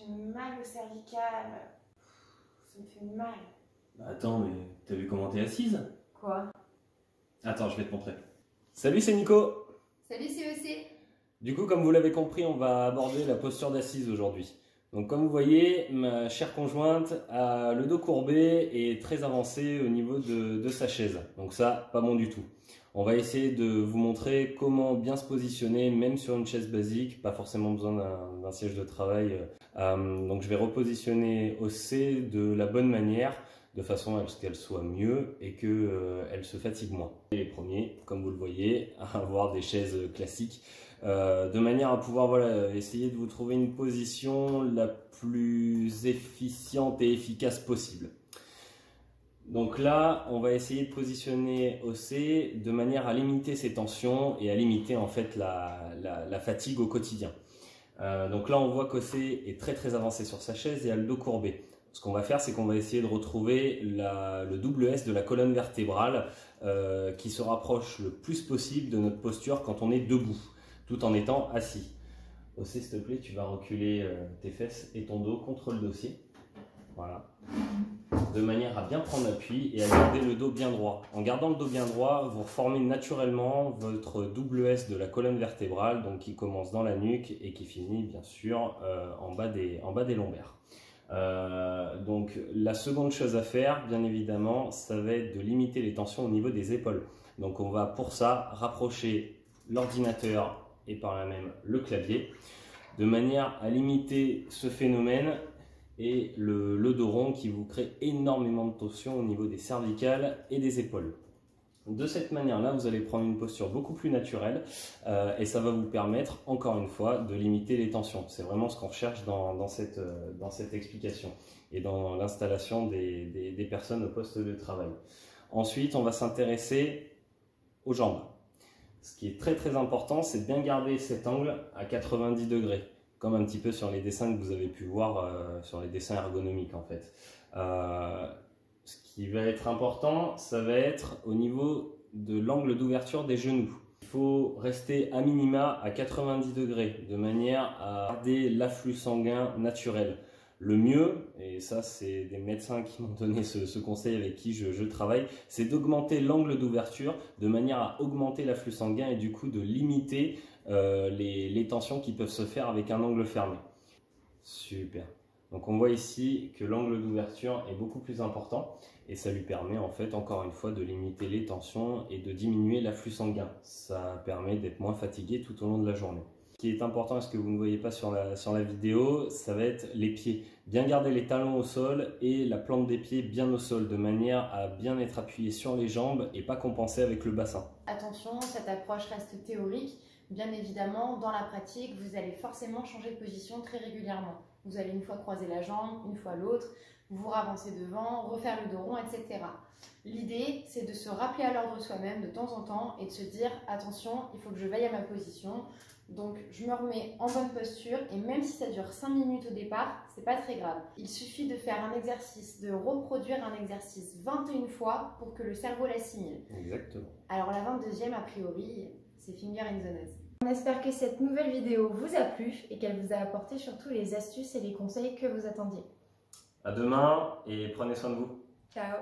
J'ai mal au cervical. Ça me fait mal. Bah attends, mais t'as vu comment t'es assise? Quoi? Attends, je vais te montrer. Salut, c'est Nico. Salut CEC. Du coup, comme vous l'avez compris, on va aborder la posture d'assise aujourd'hui. Donc comme vous voyez, ma chère conjointe a le dos courbé et très avancé au niveau de sa chaise. Donc ça, pas bon du tout. On va essayer de vous montrer comment bien se positionner, même sur une chaise basique, pas forcément besoin d'un siège de travail. Donc je vais repositionner OC de la bonne manière, de façon à ce qu'elle soit mieux et qu'elle se fatigue moins. Et les premiers, comme vous le voyez, à avoir des chaises classiques, de manière à pouvoir essayer de vous trouver une position la plus efficiente et efficace possible. Donc là, on va essayer de positionner OC de manière à limiter ses tensions et à limiter en fait la fatigue au quotidien. Donc là, on voit qu'OC est très avancé sur sa chaise et a le dos courbé. Ce qu'on va faire, c'est qu'on va essayer de retrouver le double S de la colonne vertébrale qui se rapproche le plus possible de notre posture quand on est debout, tout en étant assis. OC, s'il te plaît, tu vas reculer tes fesses et ton dos contre le dossier. Voilà. De manière à bien prendre appui et à garder le dos bien droit. En gardant le dos bien droit, vous reformez naturellement votre double S de la colonne vertébrale, donc qui commence dans la nuque et qui finit bien sûr en bas des lombaires. Donc la seconde chose à faire, bien évidemment, ça va être de limiter les tensions au niveau des épaules. Donc on va pour ça rapprocher l'ordinateur et par là même le clavier, de manière à limiter ce phénomène et le dos rond qui vous crée énormément de tension au niveau des cervicales et des épaules. De cette manière-là, vous allez prendre une posture beaucoup plus naturelle et ça va vous permettre, encore une fois, de limiter les tensions. C'est vraiment ce qu'on recherche dans cette explication et dans l'installation des personnes au poste de travail. Ensuite, on va s'intéresser aux jambes. Ce qui est très important, c'est de bien garder cet angle à 90 degrés. Comme un petit peu sur les dessins que vous avez pu voir, sur les dessins ergonomiques en fait. Ce qui va être important, ça va être au niveau de l'angle d'ouverture des genoux. Il faut rester à minima à 90 degrés, de manière à garder l'afflux sanguin naturel. Le mieux, et ça c'est des médecins qui m'ont donné ce conseil avec qui je travaille, c'est d'augmenter l'angle d'ouverture de manière à augmenter l'afflux sanguin et du coup de limiter les tensions qui peuvent se faire avec un angle fermé. Super. Donc on voit ici que l'angle d'ouverture est beaucoup plus important et ça lui permet en fait encore une fois de limiter les tensions et de diminuer l'afflux sanguin. Ça permet d'être moins fatigué tout au long de la journée. Ce qui est important et ce que vous ne voyez pas sur la vidéo, ça va être les pieds. Bien garder les talons au sol et la plante des pieds bien au sol, de manière à bien être appuyé sur les jambes et pas compenser avec le bassin. Attention, cette approche reste théorique. Bien évidemment, dans la pratique, vous allez forcément changer de position très régulièrement. Vous allez une fois croiser la jambe, une fois l'autre, vous ravancer devant, refaire le dos rond, etc. L'idée, c'est de se rappeler à l'ordre soi-même de temps en temps et de se dire « Attention, il faut que je veille à ma position ». Donc je me remets en bonne posture et même si ça dure 5 minutes au départ, c'est pas très grave. Il suffit de faire un exercice, de reproduire un exercice 21 fois pour que le cerveau l'assimile. Exactement. Alors la 22e, a priori, c'est finger in the nose. On espère que cette nouvelle vidéo vous a plu et qu'elle vous a apporté surtout les astuces et les conseils que vous attendiez. À demain et prenez soin de vous. Ciao.